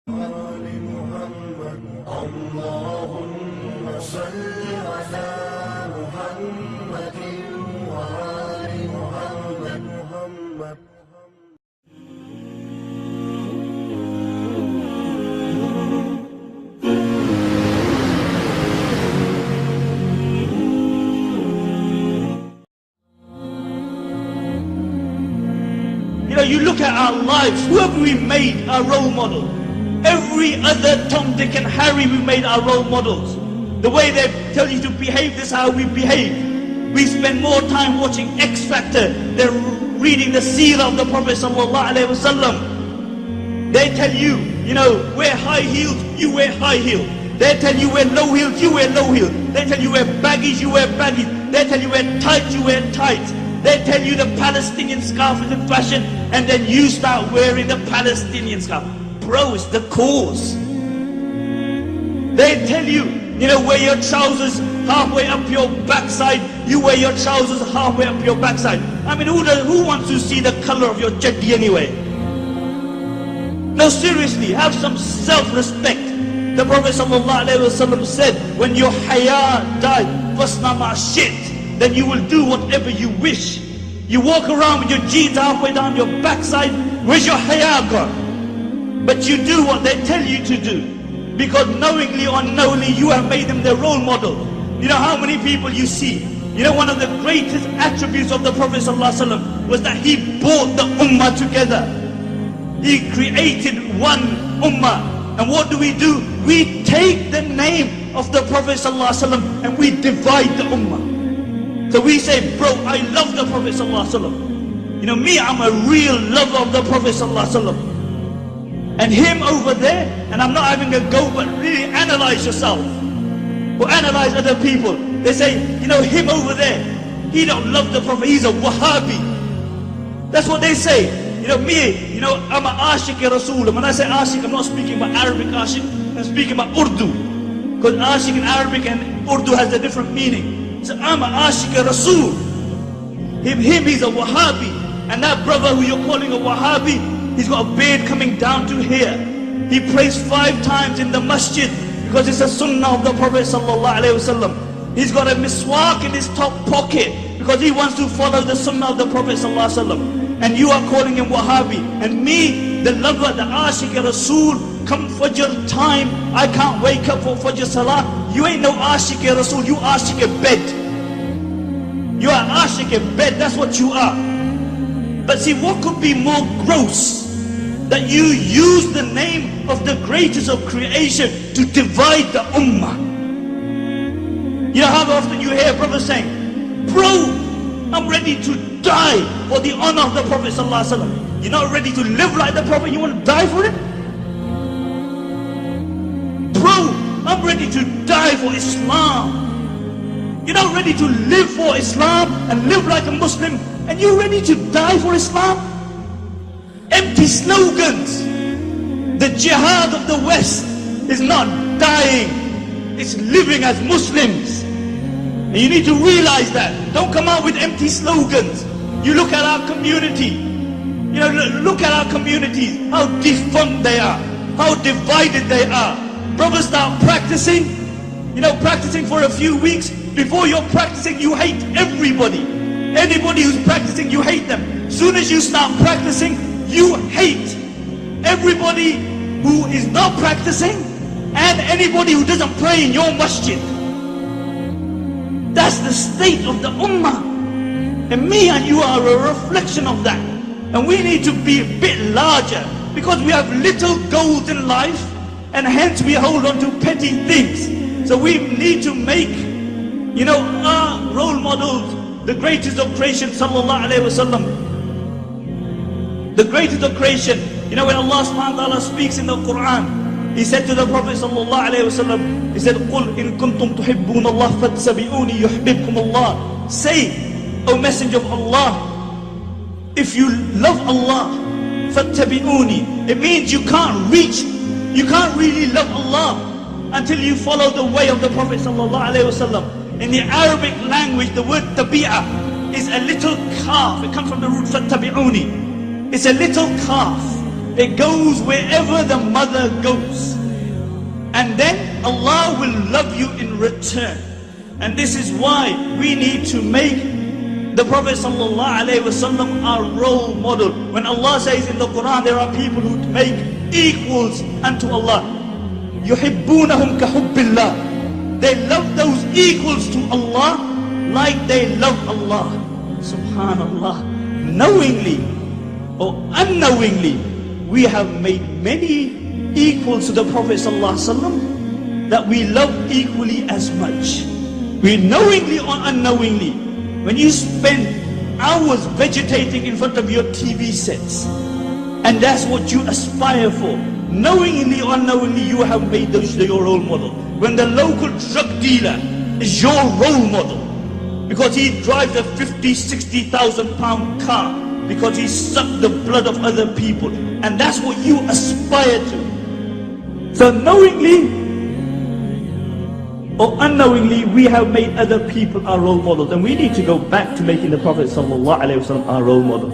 اللهم صل على محمد وآل محمد. You look at our lives, who have we made our role model? Every other Tom, Dick and Harry we made our role models. The way they tell you to behave, this is how we behave. We spend more time watching X Factor than reading the seerah of the Prophet ﷺ. They tell you, wear high heels, you wear high heels. They tell you wear low heels, you wear low heels. They tell you wear baggies, you wear baggies. They tell you wear tights, you wear tights. They tell you the Palestinian scarf is in fashion, and then you start wearing the Palestinian scarf. Bro, it's the cause. They tell you, wear your trousers halfway up your backside. You wear your trousers halfway up your backside. I mean, who wants to see the color of your chaddi anyway? No, seriously, have some self-respect. The Prophet ﷺ said, when your haya dies, fasna ma shit, then you will do whatever you wish. You walk around with your jeans halfway down your backside, where's your haya gone? But you do what they tell you to do, because knowingly or unknowingly you have made them their role model. You know how many people you see. One of the greatest attributes of the Prophet ﷺ was that he brought the ummah together. He created one ummah. And what do? We take the name of the Prophet ﷺ and we divide the ummah. So we say, bro, I love the Prophet ﷺ. Me, I'm a real lover of the Prophet ﷺ. And him over there, and I'm not having a go, but really analyze yourself. Or analyze other people. They say, him over there, he don't love the Prophet, he's a Wahhabi. That's what they say. Me, I'm an Ashik Rasul. When I say Ashik, I'm not speaking about Arabic Ashik, I'm speaking about Urdu. Because Ashik in Arabic and Urdu has a different meaning. So I'm an Ashik Rasul. Him, he's a Wahhabi. And that brother who you're calling a Wahhabi, he's got a beard coming down to here. He prays 5 times in the masjid because it's a sunnah of the Prophet ﷺ. He's got a miswak in his top pocket because he wants to follow the sunnah of the Prophet ﷺ. And you are calling him Wahhabi. And me, the lover, the Ashik Rasul, come Fajr time, I can't wake up for Fajr Salah. You ain't no Ashik Rasul, you Ashik bed. You are Ashik bed, that's what you are. But see, what could be more gross? That you use the name of the greatest of creation to divide the ummah. How often you hear brothers saying, bro, I'm ready to die for the honor of the Prophet ﷺ. You're not ready to live like the Prophet, you want to die for it? Bro, I'm ready to die for Islam. You're not ready to live for Islam and live like a Muslim, and you're ready to die for Islam? Empty slogans. The jihad of the West is not dying, it's living as Muslims. And you need to realize that. Don't come out with empty slogans. You look at our community. Look at our communities, how defunct they are, how divided they are. Brothers start practicing, practicing for a few weeks. Before you're practicing, you hate everybody. Anybody who's practicing, you hate them. As soon as you start practicing, you hate everybody who is not practicing and anybody who doesn't pray in your masjid. That's the state of the ummah. And me and you are a reflection of that. And we need to be a bit larger because we have little goals in life and hence we hold on to petty things. So we need to make, our role models, the greatest of creation, sallallahu alayhi wasallam. The greatest of creation. When Allah subhanahu wa ta'ala speaks in the Qur'an, He said to the Prophet sallallahu alayhi wasallam, He said, قُلْ إِن كُنْتُمْ تُحِبُّونَ اللَّهَ فَاتَّبِعُونِي يُحْبِبْكُمُ اللَّهِ. Say, O Messenger of Allah, if you love Allah, فَاتَّبِعُونِي. It means you can't really love Allah until you follow the way of the Prophet sallallahu alayhi wasallam. In the Arabic language, the word tabi'ah is a little calf. It comes from the root فَاتَّبِعُونِي. It's a little calf. It goes wherever the mother goes. And then Allah will love you in return. And this is why we need to make the Prophet ﷺ our role model. When Allah says in the Qur'an, there are people who make equals unto Allah. يُحِبُّونَهُمْ كَحُبِّ اللَّهِ. They love those equals to Allah like they love Allah. Subhanallah. Knowingly or unknowingly, we have made many equals to the Prophet ﷺ that we love equally as much. We knowingly or unknowingly, when you spend hours vegetating in front of your TV sets, and that's what you aspire for, knowingly or unknowingly, you have made those your role model. When the local drug dealer is your role model, because he drives a 50, 60,000 pound car, because he sucked the blood of other people, and that's what you aspire to. So knowingly or unknowingly, we have made other people our role models, and we need to go back to making the Prophet ﷺ our role model.